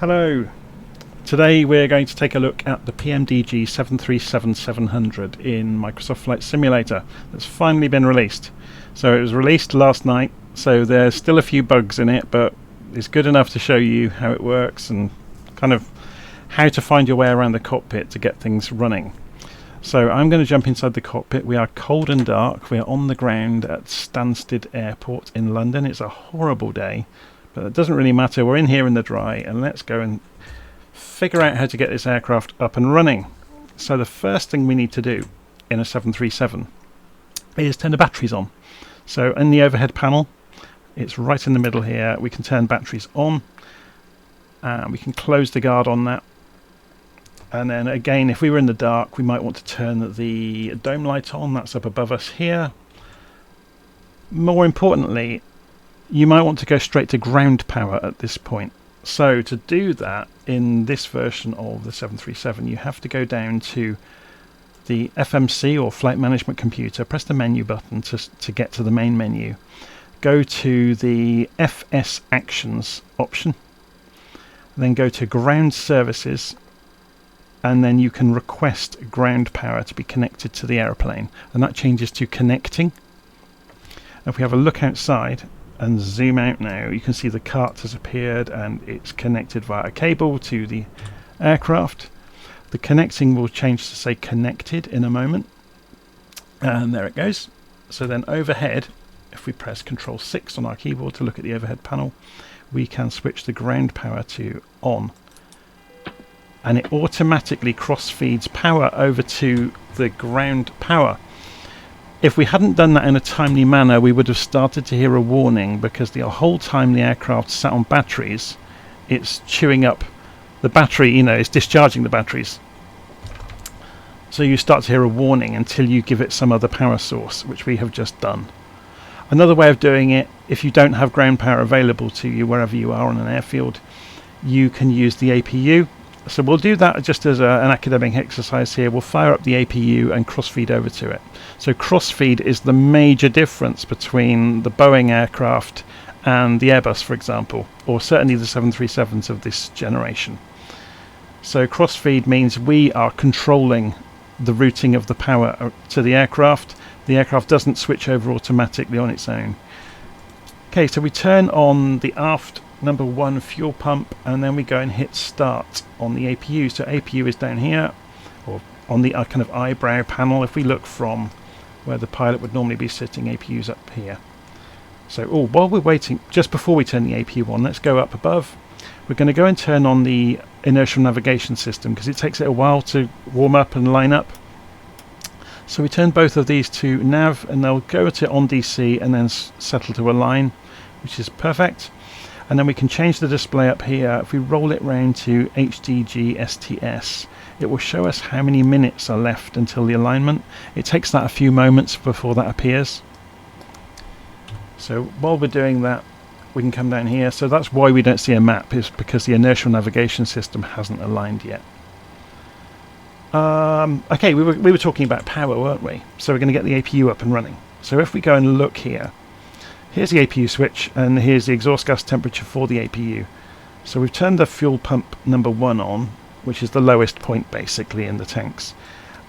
Hello. Today we're going to take a look at the PMDG 737-700 in Microsoft Flight Simulator that's finally been released. So it was released last night, so there's still a few bugs in it, but it's good enough to show you how it works and kind of how to find your way around the cockpit to get things running. So I'm going to jump inside the cockpit. We are cold and dark. We are on the ground at Stansted Airport in London. It's a horrible day, but it doesn't really matter. We're in here in the dry, and let's go and figure out how to get this aircraft up and running. So the first thing we need to do in a 737 is turn the batteries on. So in the overhead panel, it's right in the middle here, we can turn batteries on, and we can close the guard on that. And then again, if we were in the dark, we might want to turn the dome light on. That's up above us here. More importantly, you might want to go straight to ground power at this point. So to do that in this version of the 737, you have to go down to the FMC or Flight Management Computer, press the menu button to get to the main menu. Go to the FS Actions option, then go to Ground Services, and then you can request ground power to be connected to the aeroplane, and that changes to connecting. If we have a look outside and zoom out now, you can see the cart has appeared and it's connected via a cable to the aircraft. The connecting will change to say connected in a moment, and there it goes. So then overhead, if we press Control 6 on our keyboard to look at the overhead panel, we can switch the ground power to on, and it automatically cross feeds power over to the ground power. If we hadn't done that in a timely manner, we would have started to hear a warning, because the whole time the aircraft sat on batteries, it's chewing up the battery, it's discharging the batteries. So you start to hear a warning until you give it some other power source, which we have just done. Another way of doing it, if you don't have ground power available to you wherever you are on an airfield, you can use the APU. So we'll do that just as an academic exercise here. We'll fire up the APU and crossfeed over to it. So crossfeed is the major difference between the Boeing aircraft and the Airbus, for example, or certainly the 737s of this generation. So crossfeed means we are controlling the routing of the power to the aircraft. The aircraft doesn't switch over automatically on its own. Okay, so we turn on the aft number 1 fuel pump, and then we go and hit start on the APU. So APU is down here, or on the kind of eyebrow panel. If we look from where the pilot would normally be sitting, APU's up here. So while we're waiting, just before we turn the APU on, let's go up above. We're going to go and turn on the inertial navigation system, because it takes it a while to warm up and line up. So we turn both of these to nav, and they'll go to on DC and then settle to align, which is perfect. And then we can change the display up here. If we roll it round to HDG STS, it will show us how many minutes are left until the alignment. It takes that a few moments before that appears. So while we're doing that, we can come down here. So that's why we don't see a map, is because the inertial navigation system hasn't aligned yet. Okay, we were talking about power, weren't we? So we're going to get the APU up and running. So if we go and look here, here's the APU switch, and here's the exhaust gas temperature for the APU. So we've turned the fuel pump number 1 on, which is the lowest point basically in the tanks.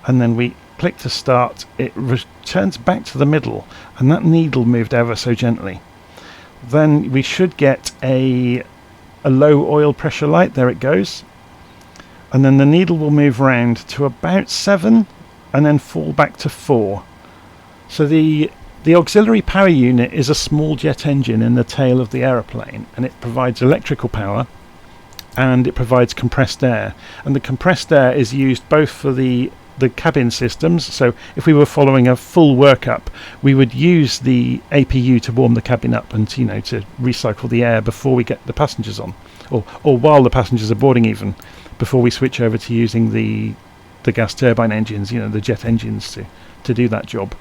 And then we click to start. It returns back to the middle, and that needle moved ever so gently. Then we should get a low oil pressure light. There it goes. And then the needle will move round to about 7 and then fall back to 4. So the auxiliary power unit is a small jet engine in the tail of the aeroplane, and it provides electrical power and it provides compressed air. And the compressed air is used both for the cabin systems. So if we were following a full workup, we would use the APU to warm the cabin up and to recycle the air before we get the passengers on, or while the passengers are boarding, even before we switch over to using the gas turbine engines, the jet engines to do that job.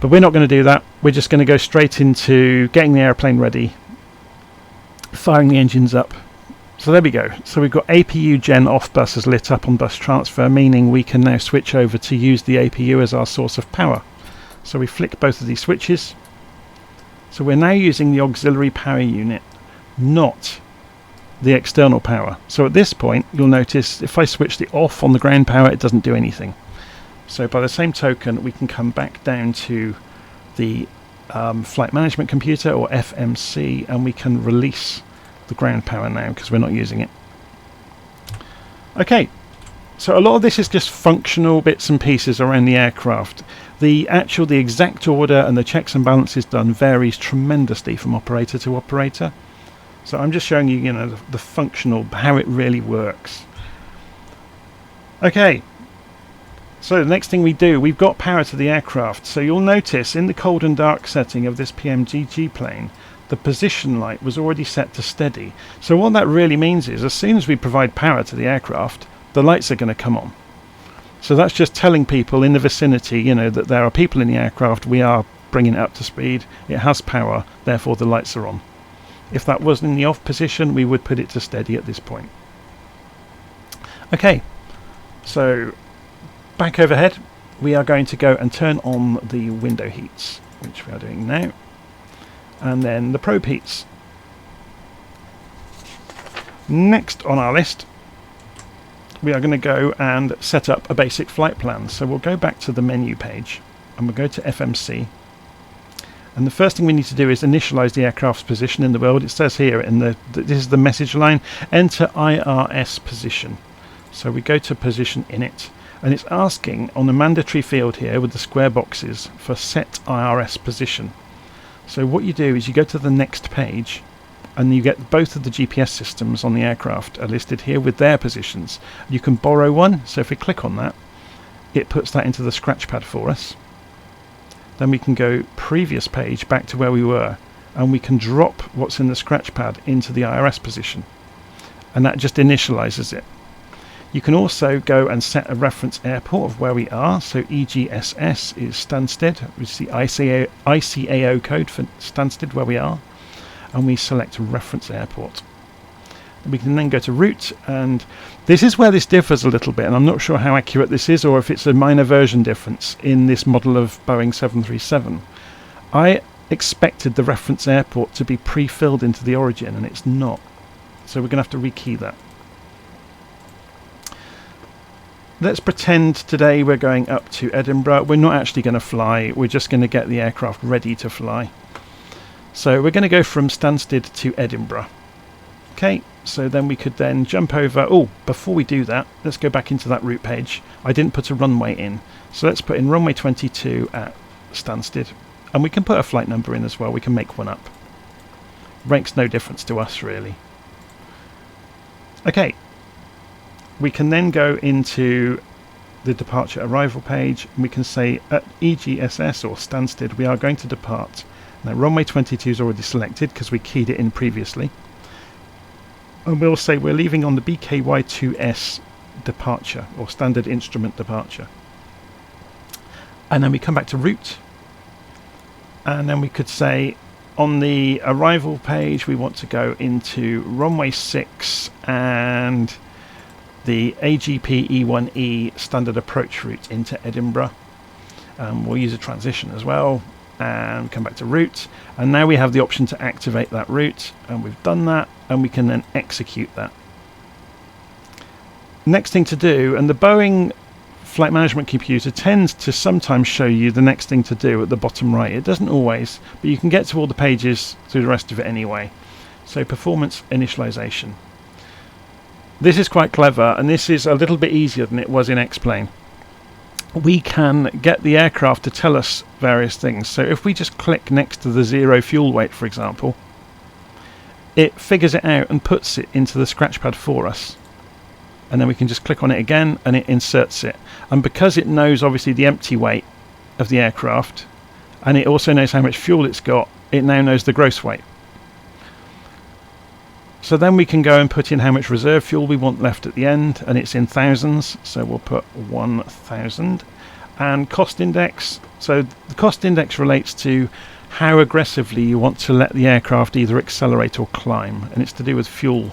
But we're not going to do that. We're just going to go straight into getting the airplane ready, firing the engines up. So there we go. So we've got APU gen off bus is lit up on bus transfer, meaning we can now switch over to use the APU as our source of power. So we flick both of these switches. So we're now using the auxiliary power unit, not the external power. So at this point, you'll notice if I switch it off on the ground power, it doesn't do anything. So by the same token, we can come back down to the flight management computer, or FMC, and we can release the ground power now because we're not using it. Okay, so a lot of this is just functional bits and pieces around the aircraft. The exact order and the checks and balances done varies tremendously from operator to operator. So I'm just showing you, the functional, how it really works. Okay, so the next thing we do, we've got power to the aircraft. So you'll notice in the cold and dark setting of this PMDG plane, the position light was already set to steady. So what that really means is, as soon as we provide power to the aircraft, the lights are going to come on. So that's just telling people in the vicinity, that there are people in the aircraft, we are bringing it up to speed, it has power, therefore the lights are on. If that wasn't in the off position, we would put it to steady at this point. Okay, so back overhead, we are going to go and turn on the window heats, which we are doing now, and then the probe heats. Next on our list, we are going to go and set up a basic flight plan. So we'll go back to the menu page and we'll go to FMC. And the first thing we need to do is initialize the aircraft's position in the world. It says here this is the message line, enter IRS position. So we go to position init, and it's asking on the mandatory field here with the square boxes for set IRS position. So what you do is you go to the next page, and you get both of the GPS systems on the aircraft are listed here with their positions. You can borrow one, so if we click on that, it puts that into the scratch pad for us. Then we can go previous page back to where we were, and we can drop what's in the scratch pad into the IRS position, and that just initializes it. You can also go and set a reference airport of where we are. So EGSS is Stansted, which is the ICAO code for Stansted, where we are, and we select reference airport. We can then go to route, and this is where this differs a little bit, and I'm not sure how accurate this is or if it's a minor version difference in this model of Boeing 737. I expected the reference airport to be pre-filled into the origin, and it's not. So we're going to have to rekey that. Let's pretend today we're going up to Edinburgh. We're not actually going to fly, we're just going to get the aircraft ready to fly. So we're going to go from Stansted to Edinburgh. Okay, so then we could then jump over. Oh, before we do that, let's go back into that route page. I didn't put a runway in. So let's put in runway 22 at Stansted. And we can put a flight number in as well. We can make one up. Makes no difference to us, really. Okay. We can then go into the departure arrival page. And we can say at EGSS or Stansted, we are going to depart. Now, runway 22 is already selected because we keyed it in previously. And we'll say we're leaving on the BKY2S departure, or standard instrument departure. And then we come back to route. And then we could say on the arrival page, we want to go into runway 6 and the AGP E1E standard approach route into Edinburgh. We'll use a transition as well. And come back to route, and now we have the option to activate that route, and we've done that, and we can then execute that. Next thing to do, and the Boeing flight management computer tends to sometimes show you the next thing to do at the bottom right. It doesn't always, but you can get to all the pages through the rest of it anyway. So performance initialization. This is quite clever, and this is a little bit easier than it was in X-Plane. We can get the aircraft to tell us various things. So if we just click next to the 0 fuel weight, for example, it figures it out and puts it into the scratch pad for us. And then we can just click on it again and it inserts it. And because it knows obviously the empty weight of the aircraft, and it also knows how much fuel it's got, it now knows the gross weight. So then we can go and put in how much reserve fuel we want left at the end, and it's in thousands, so we'll put 1,000. And cost index, so the cost index relates to how aggressively you want to let the aircraft either accelerate or climb, and it's to do with fuel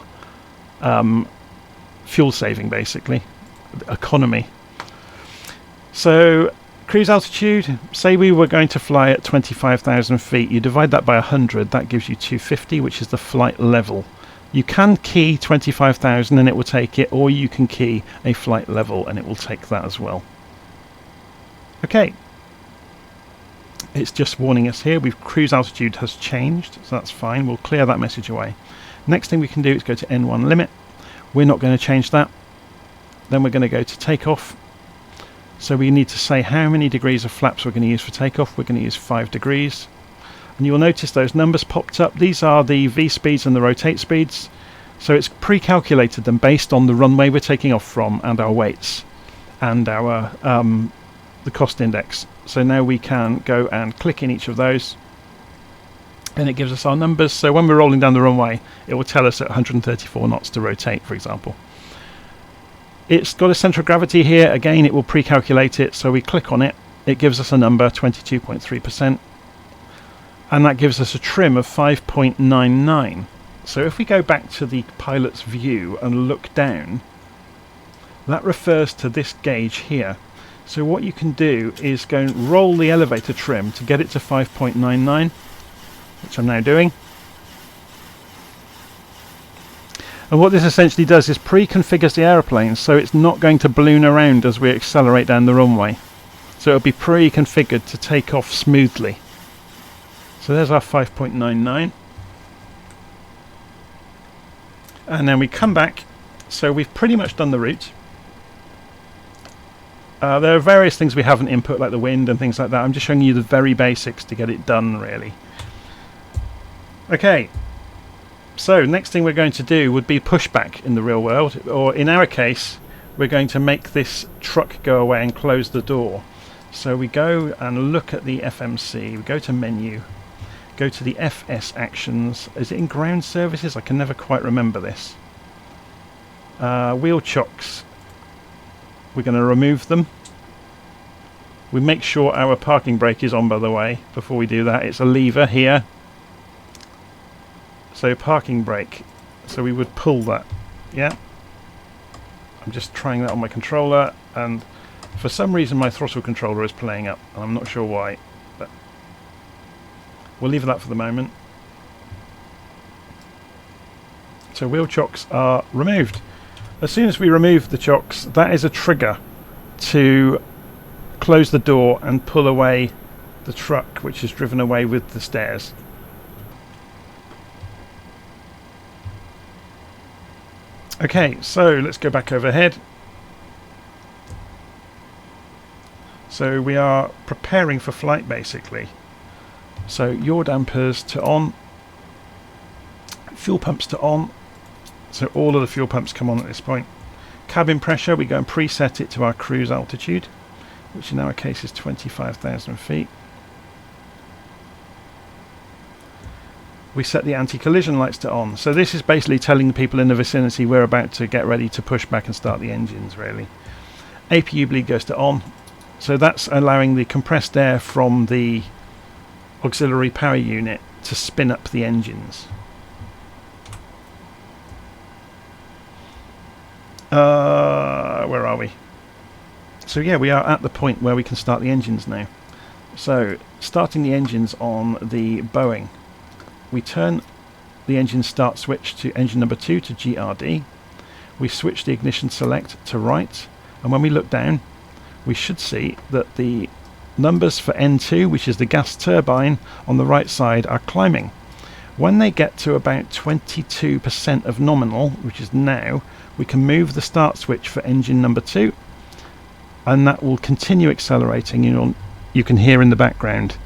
saving, basically, economy. So cruise altitude, say we were going to fly at 25,000 feet, you divide that by 100, that gives you 250, which is the flight level. You can key 25,000 and it will take it, or you can key a flight level and it will take that as well. Okay, it's just warning us here. Cruise altitude has changed, so that's fine. We'll clear that message away. Next thing we can do is go to N1 limit. We're not going to change that. Then we're going to go to takeoff. So we need to say how many degrees of flaps we're going to use for takeoff. We're going to use 5 degrees. And you'll notice those numbers popped up. These are the V speeds and the rotate speeds. So it's pre-calculated them based on the runway we're taking off from and our weights and our the cost index. So now we can go and click in each of those and it gives us our numbers. So when we're rolling down the runway, it will tell us at 134 knots to rotate, for example. It's got a centre of gravity here. Again, it will pre-calculate it. So we click on it. It gives us a number, 22.3%. And that gives us a trim of 5.99. So if we go back to the pilot's view and look down, that refers to this gauge here. So what you can do is go and roll the elevator trim to get it to 5.99, which I'm now doing. And what this essentially does is pre-configures the aeroplane so it's not going to balloon around as we accelerate down the runway. So it'll be pre-configured to take off smoothly. So there's our 5.99. And then we come back. So we've pretty much done the route. There are various things we haven't input, like the wind and things like that. I'm just showing you the very basics to get it done, really. Okay. So next thing we're going to do would be pushback in the real world. Or in our case, we're going to make this truck go away and close the door. So we go and look at the FMC. We go to menu. Go to the FS actions. Is it in ground services? I can never quite remember this. Wheel chocks. We're going to remove them. We make sure our parking brake is on, by the way, before we do that. It's a lever here. So parking brake. So we would pull that. Yeah. I'm just trying that on my controller, and for some reason my throttle controller is playing up, and I'm not sure why. But we'll leave that for the moment. So wheel chocks are removed. As soon as we remove the chocks, that is a trigger to close the door and pull away the truck, which is driven away with the stairs. Okay, so let's go back overhead. So we are preparing for flight, basically. So yaw dampers to on, fuel pumps to on. So all of the fuel pumps come on at this point. Cabin pressure, we go and preset it to our cruise altitude, which in our case is 25,000 feet. We set the anti-collision lights to on. So this is basically telling the people in the vicinity we're about to get ready to push back and start the engines, really. APU bleed goes to on. So that's allowing the compressed air from the auxiliary power unit to spin up the engines. Where are we? So yeah, we are at the point where we can start the engines now. So starting the engines on the Boeing. We turn the engine start switch to engine number 2 to GRD. We switch the ignition select to right, and when we look down we should see that the numbers for N2, which is the gas turbine on the right side, are climbing. When they get to about 22% of nominal, which is now, we can move the start switch for engine number 2, and that will continue accelerating. You can hear in the background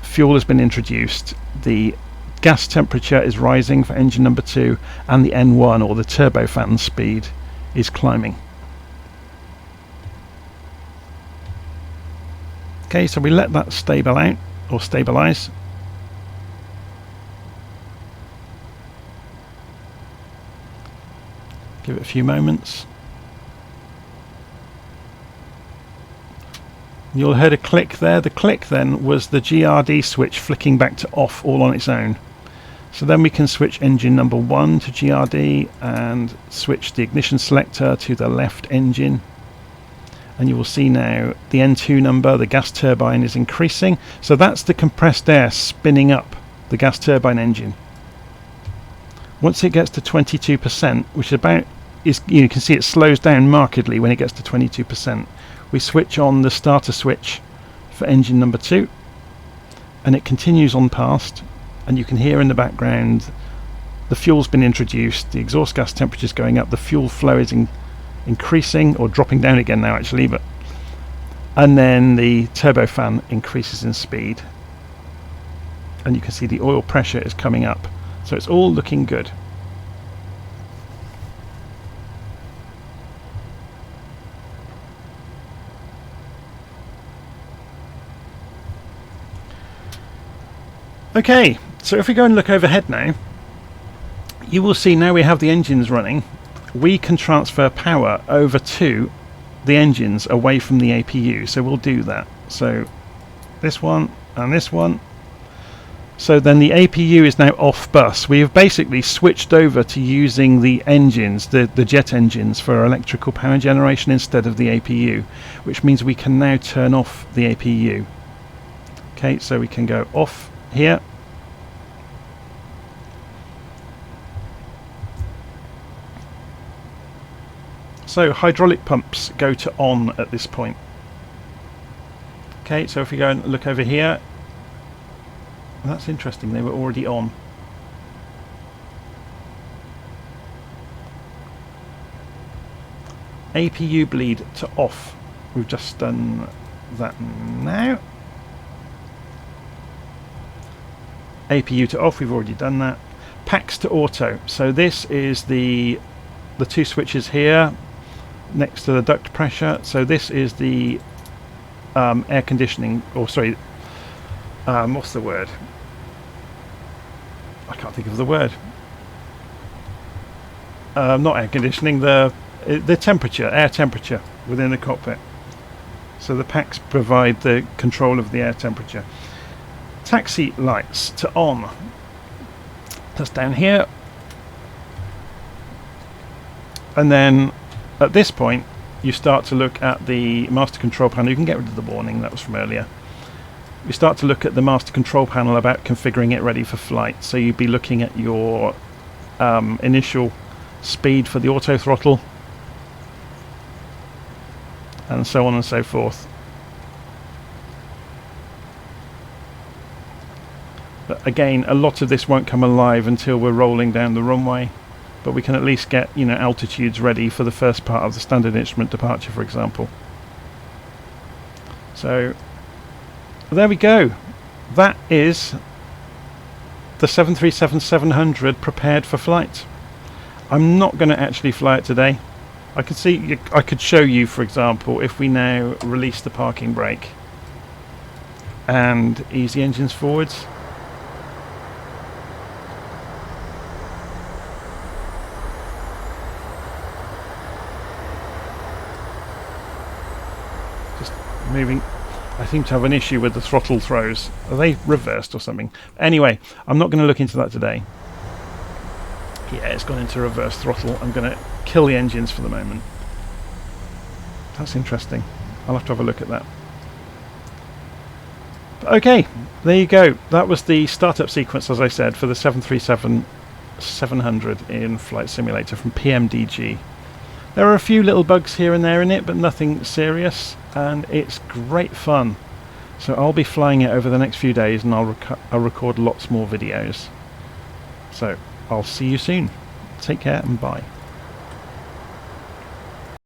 fuel has been introduced, the gas temperature is rising for engine number 2, and the N1, or the turbofan speed, is climbing. Okay, so we let that stabilize. Give it a few moments. You'll heard a click there. The click then was the GRD switch flicking back to off all on its own. So then we can switch engine number 1 to GRD and switch the ignition selector to the left engine. And you will see now the N2 number, the gas turbine, is increasing. So that's the compressed air spinning up the gas turbine engine. Once it gets to 22%, which is you can see it slows down markedly when it gets to 22%. We switch on the starter switch for engine number 2, and it continues on past, and you can hear in the background the fuel's been introduced, the exhaust gas temperature is going up, the fuel flow is increasing, or dropping down again now actually, and then the turbofan increases in speed, and you can see the oil pressure is coming up, so it's all looking good. Okay, so if we go and look overhead now, you will see now we have the engines running, we can transfer power over to the engines away from the APU, so we'll do that. So this one and this one. So then the APU is now off bus. We have basically switched over to using the engines, the jet engines, for electrical power generation instead of the APU, which means we can now turn off the APU. Okay, so we can go off here. So hydraulic pumps go to on at this point. Okay, so if we go and look over here, that's interesting, they were already on. APU bleed to off. We've just done that now. APU to off, we've already done that. Packs to auto. So this is the two switches here next to the duct pressure. So this is the air conditioning, or sorry, what's the word? I can't think of the word. Not air conditioning, the temperature, air temperature within the cockpit. So the packs provide the control of the air temperature. Taxi lights to on. That's down here. And then at this point you start to look at the master control panel. You can get rid of the warning, that was from earlier. You start to look at the master control panel about configuring it ready for flight. So you'd be looking at your initial speed for the auto throttle, and so on and so forth. But again, a lot of this won't come alive until we're rolling down the runway, but we can at least get, you know, altitudes ready for the first part of the standard instrument departure, for example. So there we go. That is the 737-700 prepared for flight. I'm not going to actually fly it today. I could show you, for example, if we now release the parking brake and ease the engines forwards. Just moving. I seem to have an issue with the throttle throws. Are they reversed or something? Anyway, I'm not going to look into that today. Yeah, it's gone into reverse throttle. I'm going to kill the engines for the moment. That's interesting. I'll have to have a look at that. But okay, there you go. That was the startup sequence, as I said, for the 737-700 in Flight Simulator from PMDG. There are a few little bugs here and there in it, but nothing serious, and it's great fun. So I'll be flying it over the next few days, and I'll record lots more videos. So I'll see you soon. Take care and bye.